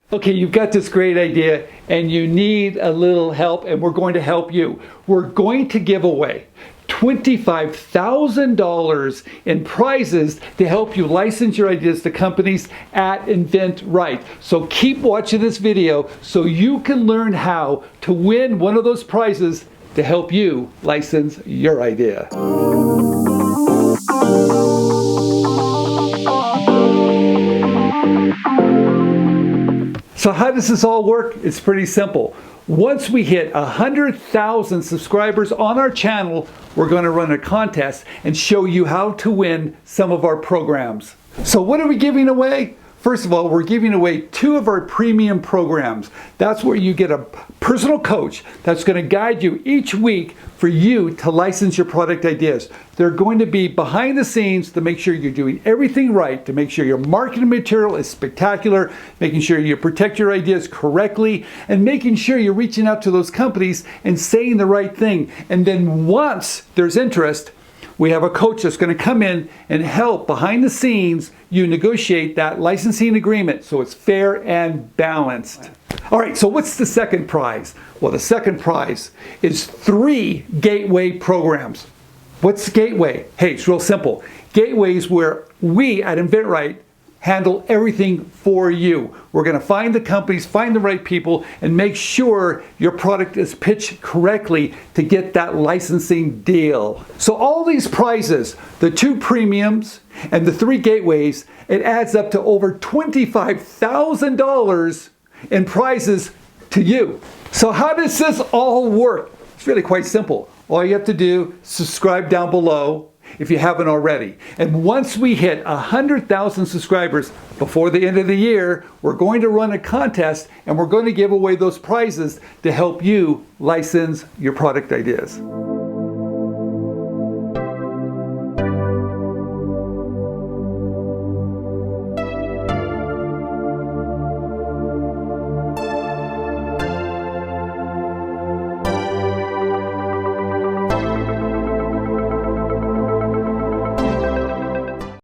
Okay, you've got this great idea and you need a little help, and we're going to help you. We're going to give away $25,000 in prizes to help you license your ideas to companies at inventRight. So keep watching this video so you can learn how to win one of those prizes to help you license your idea. So how does this all work? It's pretty simple. Once we hit 100,000 subscribers on our channel, we're going to run a contest and show you how to win some of our programs. So what are we giving away? First of all, we're giving away 2 of our premium programs. That's where you get a personal coach that's going to guide you each week for you to license your product ideas. They're going to be behind the scenes to make sure you're doing everything right, to make sure your marketing material is spectacular, making sure you protect your ideas correctly, and making sure you're reaching out to those companies and saying the right thing. And then once there's interest, we have a coach that's going to come in and help behind the scenes you negotiate that licensing agreement so it's fair and balanced. All right, so what's the second prize? Well, the second prize is 3 gateway programs. What's gateway? Hey, it's real simple. Gateway is where we at inventRight handle everything for you. We're going to find the companies, find the right people, and make sure your product is pitched correctly to get that licensing deal. So all these prizes, the 2 premiums and the 3 gateways, it adds up to over $25,000 in prizes to you. So how does this all work? It's really quite simple. All you have to do is subscribe down below if you haven't already. And once we hit 100,000 subscribers before the end of the year, we're going to run a contest and we're going to give away those prizes to help you license your product ideas.